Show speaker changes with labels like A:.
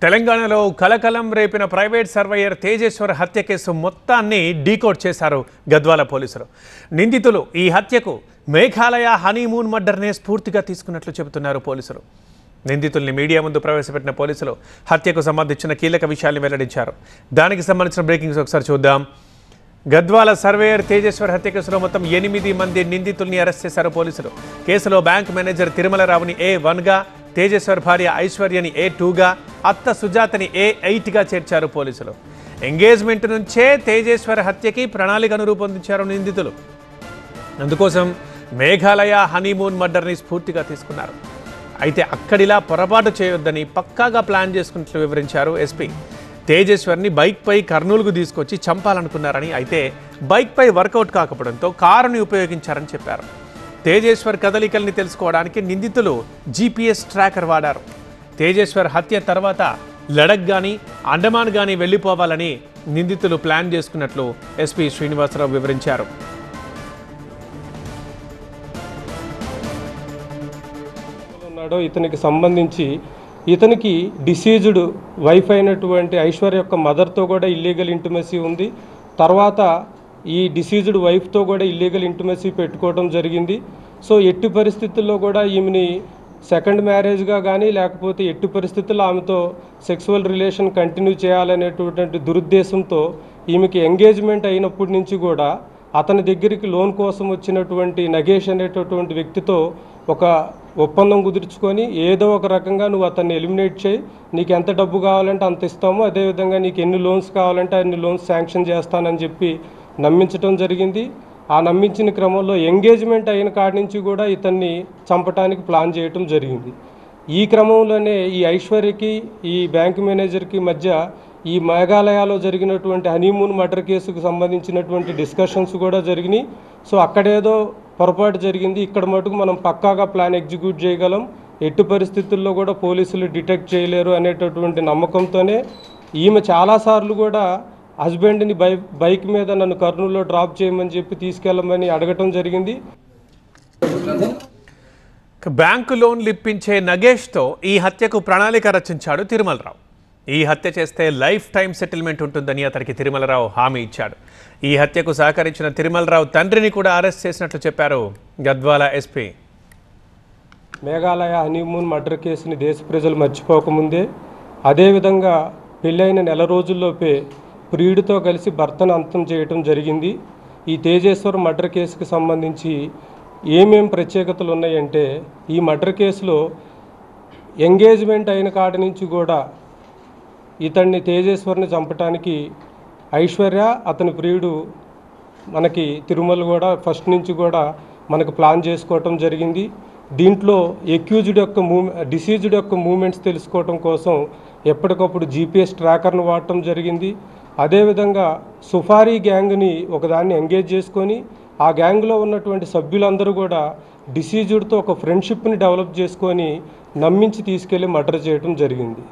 A: తెలంగాణలో కలకలం రేపిన private surveyor Tejeshwar హత్య కేసు మొత్తాన్ని డీకోడ్ చేశారు గద్వాల పోలీసులు. నిందితులు ఈ హత్యకు మేఘాలయ హనీమూన్ మర్డర్నే స్ఫూర్తిగా తీసుకున్నట్లు చెబుతున్నారు పోలీసులు. నిందితుల్ని మీడియా ముందు ప్రవేశపెట్టిన పోలీసులు హత్యకు సంబంధించిన కీలక విషయాన్ని వెల్లడించారు. దానికి సంబంధించిన బ్రేకింగ్స్ ఒకసారి చూద్దాం. గద్వాల సర్వేయర్ తేజేశ్వర్ హత్య కేసులో మొత్తం 8 మంది నిందితుల్ని అరెస్ట్ చేశారు పోలీసులు. కేసులో బ్యాంక్ మేనేజర్ తిరుమలరావుని A1గా, తేజేశ్వర్ భార్య ఐశ్వర్యని A2గా, అత్త సుజాతని A8గా చేర్చారు పోలీసులు. ఎంగేజ్మెంట్ నుంచే తేజేశ్వర్ హత్యకి ప్రణాళికను రూపొందించారు నిందితులు. అందుకోసం మేఘాలయ హనీమూన్ మర్డర్ని స్ఫూర్తిగా తీసుకున్నారు. అయితే అక్కడిలా పొరపాటు చేయొద్దని పక్కాగా ప్లాన్ చేసుకున్నట్లు వివరించారు ఎస్పీ. తేజేశ్వర్ని బైక్పై కర్నూలుకు తీసుకొచ్చి చంపాలనుకున్నారని, అయితే బైక్పై వర్కౌట్ కాకపోవడంతో కారుని ఉపయోగించారని చెప్పారు. తేజేశ్వర్ కదలికల్ని తెలుసుకోవడానికి నిందితులు GPS ట్రాకర్ వాడారు. తేజేశ్వర్ హత్య తర్వాత లడక్ కానీ అండమాన్ కానీ వెళ్ళిపోవాలని నిందితులు ప్లాన్ చేసుకున్నట్లు ఎస్పీ శ్రీనివాసరావు వివరించారు.
B: ఇతనికి సంబంధించి ఇతనికి డిసీజ్డ్ వైఫ్ అయినటువంటి ఐశ్వర్య యొక్క మదర్తో కూడా ఇల్లీగల్ ఇంటిమసీ ఉంది. తర్వాత ఈ డిసీజ్డ్ వైఫ్తో కూడా ఇల్లీగల్ ఇంటిమసీ పెట్టుకోవడం జరిగింది. సో ఎట్టి పరిస్థితుల్లో కూడా ఈమెని సెకండ్ మ్యారేజ్గా కానీ లేకపోతే ఎట్టి పరిస్థితుల్లో ఆమెతో సెక్సువల్ రిలేషన్ కంటిన్యూ చేయాలనేటువంటి దురుద్దేశంతో ఈమెకి ఎంగేజ్మెంట్ అయినప్పటి నుంచి కూడా అతని దగ్గరికి లోన్ కోసం వచ్చినటువంటి నగేష్ అనేటటువంటి వ్యక్తితో ఒక ఒప్పందం కుదుర్చుకొని ఏదో ఒక రకంగా నువ్వు అతన్ని ఎలిమినేట్ చేయి, నీకు ఎంత డబ్బు కావాలంటే అంత ఇస్తాము, అదేవిధంగా నీకు ఎన్ని లోన్స్ కావాలంటే అన్ని లోన్స్ శాంక్షన్ చేస్తానని చెప్పి నమ్మించడం జరిగింది. ఆ నమ్మించిన క్రమంలో ఎంగేజ్మెంట్ అయిన కాడి నుంచి కూడా ఇతన్ని చంపడానికి ప్లాన్ చేయటం జరిగింది. ఈ క్రమంలోనే ఈ ఐశ్వర్యకి ఈ బ్యాంక్ మేనేజర్కి మధ్య ఈ మేఘాలయలో జరిగినటువంటి హనీమూన్ మర్డర్ కేసుకు సంబంధించినటువంటి డిస్కషన్స్ కూడా జరిగినాయి. సో అక్కడేదో పొరపాటు జరిగింది, ఇక్కడ మటుకు మనం పక్కాగా ప్లాన్ ఎగ్జిక్యూట్ చేయగలం, ఎట్టి పరిస్థితుల్లో కూడా పోలీసులు డిటెక్ట్ చేయలేరు అనేటటువంటి నమ్మకంతోనే ఈమె చాలాసార్లు కూడా హస్బెండ్ని బైక్ మీద నన్ను కర్నూలులో డ్రాప్ చేయమని చెప్పి తీసుకెళ్ళమని అడగటం జరిగింది.
A: బ్యాంకు లోన్లు ఇప్పించే నగేష్తో ఈ హత్యకు ప్రణాళిక రచించాడు తిరుమలరావు. ఈ హత్య చేస్తే లైఫ్ టైం సెటిల్మెంట్ ఉంటుందని అతనికి తిరుమలరావు హామీ ఇచ్చాడు. ఈ హత్యకు సహకరించిన తిరుమలరావు తండ్రిని కూడా అరెస్ట్ చేసినట్లు చెప్పారు Gadwal SP.
B: Meghalaya honeymoon murder కేసుని దేశ ప్రజలు మర్చిపోకముందే, అదేవిధంగా పెళ్ళైన నెల రోజుల్లోపే ప్రియుడితో కలిసి భర్తను అంతం చేయటం జరిగింది. ఈ తేజేశ్వర్ మర్డర్ కేసుకి సంబంధించి ఏమేం ప్రత్యేకతలు ఉన్నాయంటే, ఈ మర్డర్ కేసులో ఎంగేజ్మెంట్ అయిన కాడి నుంచి కూడా ఇతన్ని తేజేశ్వర్ని చంపటానికి ఐశ్వర్య అతని ప్రియుడు మనకి తిరుమల కూడా ఫస్ట్ నుంచి కూడా మనకు ప్లాన్ చేసుకోవటం జరిగింది. దీంట్లో ఎక్యూజ్డ్ యొక్క డిసీజ్డ్ యొక్క మూమెంట్స్ తెలుసుకోవటం కోసం ఎప్పటికప్పుడు GPS ట్రాకర్ను వాడటం జరిగింది. అదేవిధంగా సుఫారీ గ్యాంగ్ని ఒకదాన్ని ఎంగేజ్ చేసుకొని ఆ గ్యాంగ్లో ఉన్నటువంటి సభ్యులందరూ కూడా డిసీజ్డ్తో ఒక ఫ్రెండ్షిప్ని డెవలప్ చేసుకొని నమ్మించి తీసుకెళ్ళి మర్డర్ చేయడం జరిగింది.